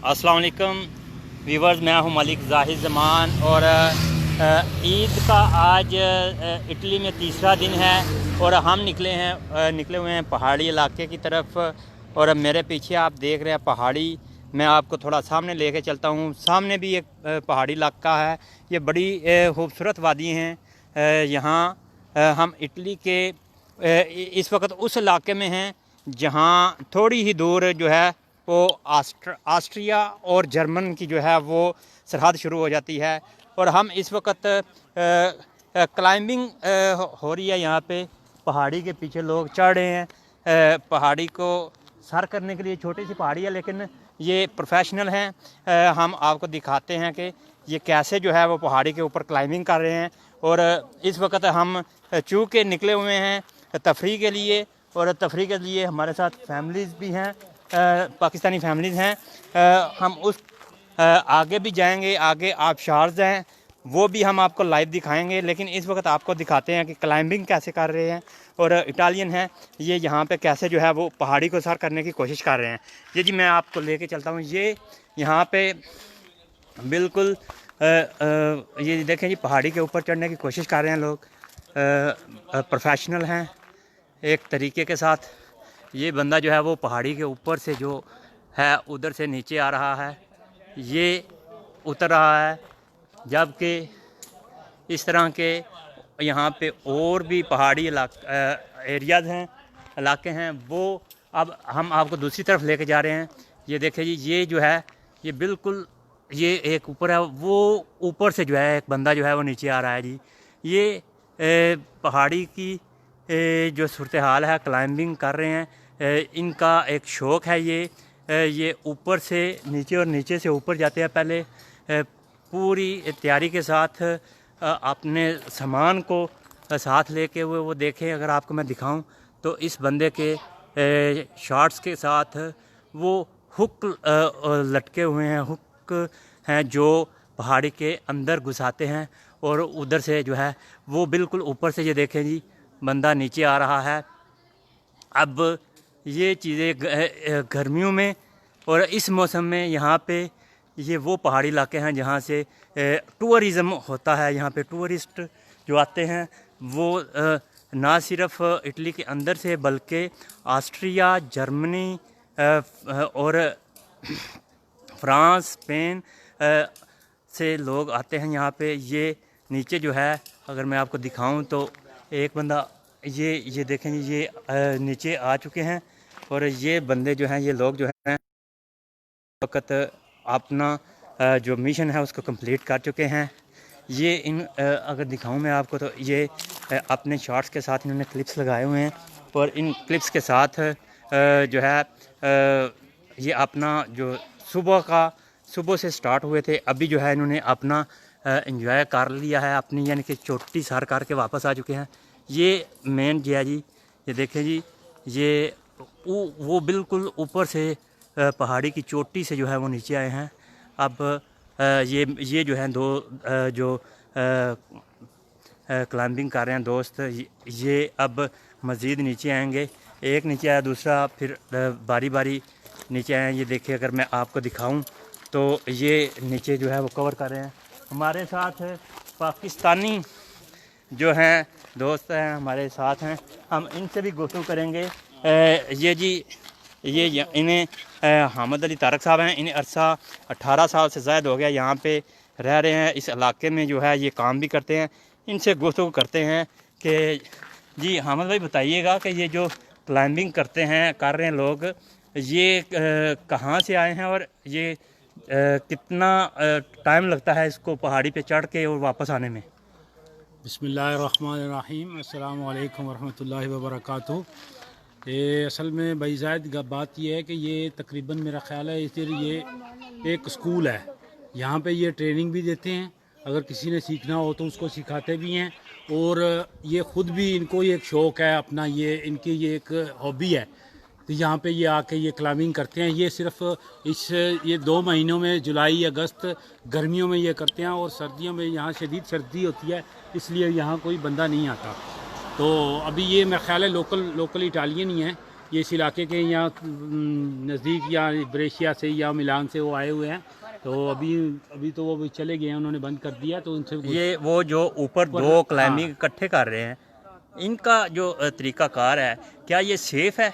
अस्सलाम वालेकुम व्यूवर्स, मैं हूं मलिक ज़ाहिद ज़मान और ईद का आज इटली में तीसरा दिन है और हम निकले हुए हैं पहाड़ी इलाके की तरफ। और मेरे पीछे आप देख रहे हैं पहाड़ी। मैं आपको थोड़ा सामने लेके चलता हूं। सामने भी एक पहाड़ी इलाका है। ये बड़ी खूबसूरत वादी हैं। यहाँ हम इटली के इस वक्त उस इलाके में हैं जहाँ थोड़ी ही दूर जो है वो ऑस्ट्रिया और जर्मन की जो है वो सरहद शुरू हो जाती है। और हम इस वक्त क्लाइंबिंग हो रही है यहाँ पे। पहाड़ी के पीछे लोग चढ़ रहे हैं। पहाड़ी को सर करने के लिए छोटी सी पहाड़ी है, लेकिन ये प्रोफेशनल हैं। हम आपको दिखाते हैं कि ये कैसे जो है वो पहाड़ी के ऊपर क्लाइंबिंग कर रहे हैं। और इस वक्त हम चूँकि निकले हुए हैं तफरी के लिए, और तफरी के लिए हमारे साथ फैमिलीज़ भी हैं, पाकिस्तानी फैमिलीज़ हैं। हम उस आगे भी जाएंगे। आगे आबशार्स हैं, वो भी हम आपको लाइव दिखाएंगे, लेकिन इस वक्त आपको दिखाते हैं कि क्लाइंबिंग कैसे कर रहे हैं। और इटालियन हैं ये, यहाँ पे कैसे जो है वो पहाड़ी को सर करने की कोशिश कर रहे हैं। ये जी मैं आपको लेके चलता हूँ। ये यहाँ पे बिल्कुल ये देखें जी, पहाड़ी के ऊपर चढ़ने की कोशिश कर रहे हैं लोग। प्रोफेशनल हैं एक तरीके के साथ। ये बंदा जो है वो पहाड़ी के ऊपर से जो है उधर से नीचे आ रहा है, ये उतर रहा है। जबकि इस तरह के यहाँ पे और भी पहाड़ी एरियाज़ हैं, इलाके हैं। वो अब हम आपको दूसरी तरफ लेके जा रहे हैं। ये देखें जी, ये जो है ये बिल्कुल ये एक ऊपर है, वो ऊपर से जो है एक बंदा जो है वो नीचे आ रहा है जी। ये पहाड़ी की जो सूरत हाल है, क्लाइंबिंग कर रहे हैं। इनका एक शौक़ है ये ऊपर से नीचे और नीचे से ऊपर जाते हैं। पहले पूरी तैयारी के साथ अपने सामान को साथ लेके हुए वो देखें। अगर आपको मैं दिखाऊं तो इस बंदे के शॉर्ट्स के साथ वो हुक लटके हुए हैं, हुक हैं जो पहाड़ी के अंदर घुसाते हैं। और उधर से जो है वो बिल्कुल ऊपर से ये देखें जी, बंदा नीचे आ रहा है। अब ये चीज़ें गर्मियों में और इस मौसम में यहाँ पे ये वो पहाड़ी इलाके हैं जहाँ से टूरिज़्म होता है। यहाँ पे टूरिस्ट जो आते हैं वो ना सिर्फ इटली के अंदर से बल्कि ऑस्ट्रिया, जर्मनी और फ्रांस, स्पेन से लोग आते हैं यहाँ पे। ये नीचे जो है अगर मैं आपको दिखाऊं तो एक बंदा ये देखें जी, ये नीचे आ चुके हैं। और ये बंदे जो हैं, ये लोग जो हैं वक्त अपना जो मिशन है उसको कंप्लीट कर चुके हैं। ये अगर दिखाऊं मैं आपको तो ये अपने शॉर्ट्स के साथ इन्होंने क्लिप्स लगाए हुए हैं। और इन क्लिप्स के साथ जो है ये अपना जो सुबह से स्टार्ट हुए थे, अभी जो है इन्होंने अपना एंजॉय कर लिया है अपनी, यानी कि चोटी सर करके वापस आ चुके हैं। ये मेन जो है जी, ये देखें जी, ये वो बिल्कुल ऊपर से पहाड़ी की चोटी से जो है वो नीचे आए हैं। अब ये जो है दो जो क्लाइंबिंग कर रहे हैं दोस्त, ये अब मज़ीद नीचे आएंगे। एक नीचे आया, दूसरा फिर बारी बारी नीचे आए। ये देखिए, अगर मैं आपको दिखाऊं तो ये नीचे जो है वो कवर कर रहे हैं। हमारे साथ पाकिस्तानी जो हैं दोस्त हैं हमारे साथ हैं, हम इनसे भी गुफ्तगू करेंगे। ये जी, ये इन्हें हामिद अली तारक साहब हैं। इन्हें अरसा 18 साल से ज़ायद हो गया यहाँ पे रह रहे हैं। इस इलाके में जो है ये काम भी करते हैं। इनसे गुफ्तगू करते हैं कि जी हामिद भाई बताइएगा कि ये जो क्लाइंबिंग कर रहे हैं लोग, ये कहाँ से आए हैं और ये कितना टाइम लगता है इसको पहाड़ी पे चढ़ के और वापस आने में? बिस्मिल्लाहिर्रहमानिर्रहीम, अस्सलामु अलैकुम वरहमतुल्लाहि वबरकातुहू। ये असल में भाई ज़ायद बात ये है कि ये तकरीबन मेरा ख़्याल है इधर ये एक स्कूल है। यहाँ पे ये ट्रेनिंग भी देते हैं, अगर किसी ने सीखना हो तो उसको सिखाते भी हैं। और ये ख़ुद भी, इनको ये एक शौक़ है अपना, ये इनकी ये एक हॉबी है। तो यहाँ पे ये आके ये क्लाइंबिंग करते हैं। ये सिर्फ ये 2 महीनों में, जुलाई अगस्त गर्मियों में ये करते हैं, और सर्दियों में यहाँ शदीद सर्दी होती है, इसलिए यहाँ कोई बंदा नहीं आता। तो अभी ये मेरा ख्याल है लोकल इटालियन ही हैं ये इस इलाके के यहाँ नज़दीक या ब्रेशिया से या मिलान से वो आए हुए हैं। तो अभी तो वो चले गए हैं, उन्होंने बंद कर दिया। तो उनसे ये वो जो ऊपर दो क्लाइंबिंग इकट्ठे कर रहे हैं, इनका जो तरीक़ाकार है, क्या ये सेफ़ है?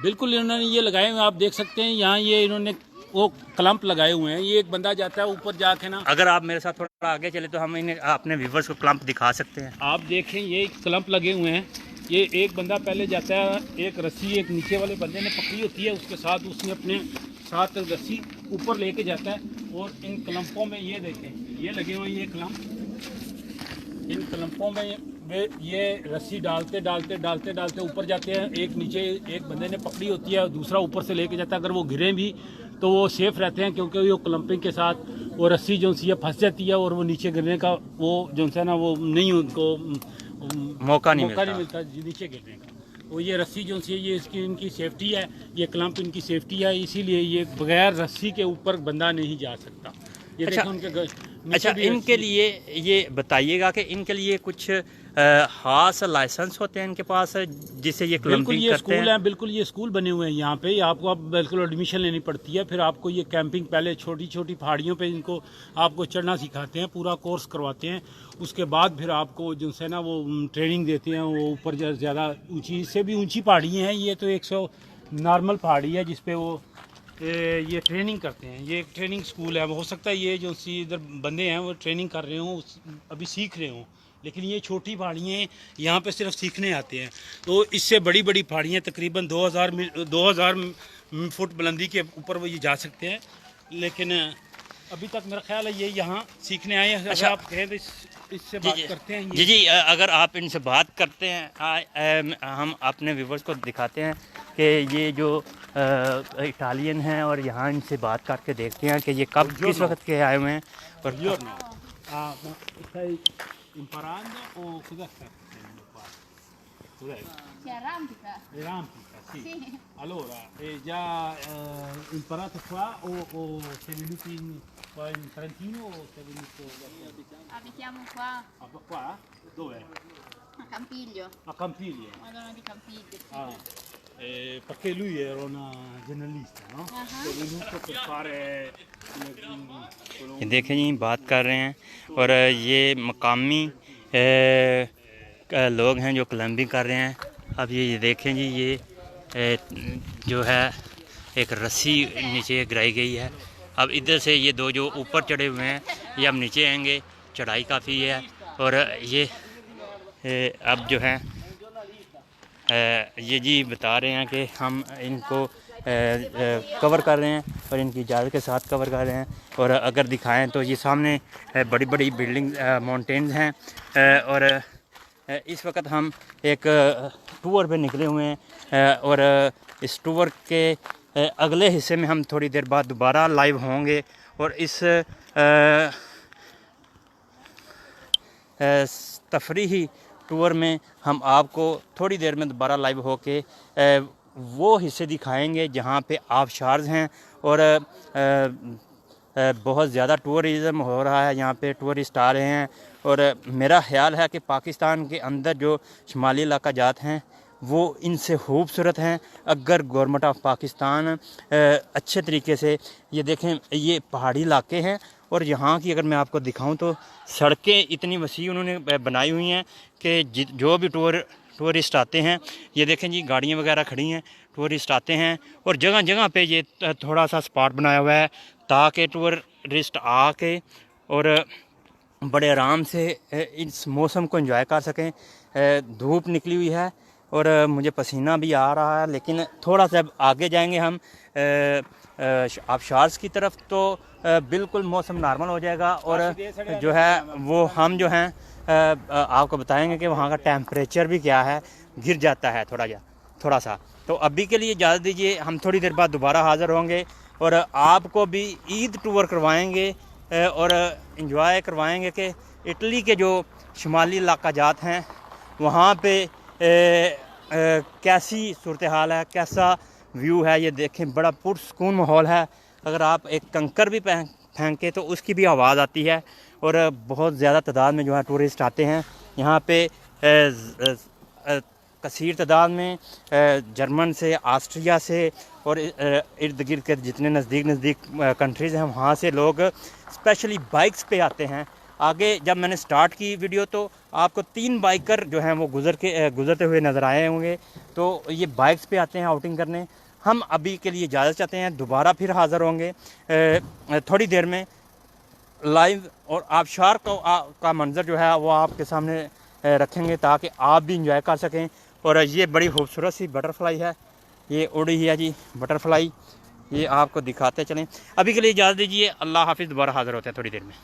बिल्कुल, इन्होंने ये लगाए हुए, आप देख सकते हैं यहाँ ये इन्होंने वो क्लम्प लगाए हुए हैं। ये एक बंदा जाता है ऊपर जाके ना, अगर आप मेरे साथ थोड़ा आगे चले तो हम इन्हें अपने व्यूवर्स को क्लम्प दिखा सकते हैं। आप देखें ये क्लम्प लगे हुए हैं। ये एक बंदा पहले जाता है, एक रस्सी एक नीचे वाले बंदे ने पकड़ी होती है, उसके साथ उसने अपने साथ रस्सी ऊपर लेके जाता है। और इन क्लम्पों में ये देखें, ये लगे हुए हैं ये क्लम्प। इन क्लम्पों में वे ये रस्सी डालते डालते डालते डालते ऊपर जाते हैं। एक नीचे एक बंदे ने पकड़ी होती है, दूसरा ऊपर से लेके जाता है। अगर वो गिरे भी तो वो सेफ़ रहते हैं, क्योंकि वो क्लम्पिंग के साथ वो रस्सी जो सी फंस जाती है और वो नीचे गिरने का वो जो है ना वो नहीं, उनको मौका नहीं मिलता नीचे गिरने का। तो ये रस्सी जो सी है ये इसकी इनकी सेफ्टी है, ये क्लम्प इनकी सेफ्टी है, इसीलिए ये बगैर रस्सी के ऊपर बंदा नहीं जा सकता। ये अच्छा, उनके इनके लिए ये बताइएगा कि इनके लिए कुछ खास लाइसेंस होते हैं इनके पास जिससे ये क्लम्पिंग ये करते स्कूल हैं? है, बिल्कुल ये स्कूल बने हुए हैं यहाँ पे। आपको आप बिल्कुल एडमिशन लेनी पड़ती है, फिर आपको ये कैंपिंग पहले छोटी छोटी पहाड़ियों पे इनको आपको चढ़ना सिखाते हैं, पूरा कोर्स करवाते हैं। उसके बाद फिर आपको जो है ना वो ट्रेनिंग देते हैं। वो ऊपर ज़्यादा ऊँची, इससे भी ऊँची पहाड़ी हैं। ये तो 100 नॉर्मल पहाड़ी है जिसपे वो ये ट्रेनिंग करते हैं। ये एक ट्रेनिंग स्कूल है। हो सकता है ये जो इधर बंदे हैं वो ट्रेनिंग कर रहे हों, अभी सीख रहे हों, लेकिन ये छोटी पहाड़ियाँ यहाँ पे सिर्फ सीखने आते हैं। तो इससे बड़ी बड़ी पहाड़ियाँ तकरीबन 2000 फुट बुलंदी के ऊपर वो ये जा सकते हैं, लेकिन अभी तक मेरा ख्याल है ये यहाँ सीखने आए हैं। अच्छा, आप कहें तो इससे बात करते हैं जी, अगर आप इनसे बात करते हैं, हम अपने व्यूवर्स को दिखाते हैं कि ये जो इटालियन हैं, और यहाँ इनसे बात करके देखते हैं कि ये कब किस वक्त के आए हुए हैं। और imparando o cosa stai facendo qua? Cos'è? Si arrampica? L'arrampica, sì. Sì. Allora, è già imparato qua o sei venuto qua in Trentino o sei venuto da fuori? Abitiamo qua Qua? Dove? a Campiglio, A Campiglio. Madonna di Campiglio. Sì. Ah, perché lui era una giornalista, no? È venuto per fare ये देखें जी बात कर रहे हैं, और ये मकामी लोग हैं जो क्लम्बिंग कर रहे हैं। अब ये देखें जी, ये जो है एक रस्सी नीचे गिराई गई है। अब इधर से ये दो जो ऊपर चढ़े हुए हैं ये अब नीचे आएंगे, चढ़ाई काफ़ी है। और ये अब जो है ये जी बता रहे हैं कि हम इनको कवर कर रहे हैं और इनकी इजाज़त के साथ कवर कर रहे हैं। और अगर दिखाएं तो ये सामने बड़ी बड़ी बिल्डिंग माउंटेन्स हैं, और इस वक्त हम एक टूर पे निकले हुए हैं, और इस टूर के अगले हिस्से में हम थोड़ी देर बाद दोबारा लाइव होंगे। और इस तफरीही टूर में हम आपको थोड़ी देर में दोबारा लाइव होके वो हिस्से दिखाएंगे जहाँ पे आबशार्स हैं, और बहुत ज़्यादा टूरिज़म हो रहा है, यहाँ पे टूरिस्ट आ रहे हैं। और मेरा ख्याल है कि पाकिस्तान के अंदर जो शुमाली इलाका जात हैं वो इनसे खूबसूरत हैं, अगर गवर्नमेंट ऑफ पाकिस्तान अच्छे तरीके से, ये देखें ये पहाड़ी इलाके हैं, और यहाँ की अगर मैं आपको दिखाऊं तो सड़कें इतनी वसी उन्होंने बनाई हुई हैं कि जो भी टूरिस्ट आते हैं, ये देखें जी गाड़ियाँ वगैरह खड़ी हैं, टूरिस्ट आते हैं। और जगह जगह पे ये थोड़ा सा स्पॉट बनाया हुआ है ताकि टूरिस्ट आके और बड़े आराम से इस मौसम को एंजॉय कर सकें। धूप निकली हुई है और मुझे पसीना भी आ रहा है, लेकिन थोड़ा सा आगे जाएंगे हम आबशार्स की तरफ तो बिल्कुल मौसम नॉर्मल हो जाएगा। और जो है वो हम जो हैं आपको बताएंगे कि वहाँ का टेम्परेचर भी क्या है, गिर जाता है थोड़ा सा। तो अभी के लिए इजाज़त दीजिए, हम थोड़ी देर बाद दोबारा हाज़िर होंगे और आपको भी ईद टूर करवाएंगे और इंजॉय करवाएंगे कि इटली के जो शुमाली इलाका जात हैं वहाँ पे कैसी सूरत हाल है, कैसा व्यू है। ये देखें बड़ा पुरसकून माहौल है। अगर आप एक कंकर भी फेंके तो उसकी भी आवाज़ आती है, और बहुत ज़्यादा तादाद में जो है टूरिस्ट आते हैं यहाँ पे कसीर तादाद में जर्मन से, ऑस्ट्रिया से और इर्द गिर्द के जितने नज़दीक कंट्रीज़ हैं वहाँ से लोग स्पेशली बाइक्स पे आते हैं। आगे जब मैंने स्टार्ट की वीडियो तो आपको 3 बाइकर जो हैं वो गुज़रते हुए नज़र आए होंगे। तो ये बाइक्स पे आते हैं आउटिंग करने। हम अभी के लिए इजाज़त चाहते हैं, दोबारा फिर हाज़िर होंगे थोड़ी देर में लाइव, और आबशार का मंज़र जो है वो आपके सामने रखेंगे ताकि आप भी इंजॉय कर सकें। और ये बड़ी खूबसूरत सी बटरफ्लाई है, ये उड़ी है जी बटरफ्लाई, ये आपको दिखाते चलें। अभी के लिए इजाज़त दीजिए, अल्लाह हाफिज़, दोबारा हाज़िर होते हैं थोड़ी देर में।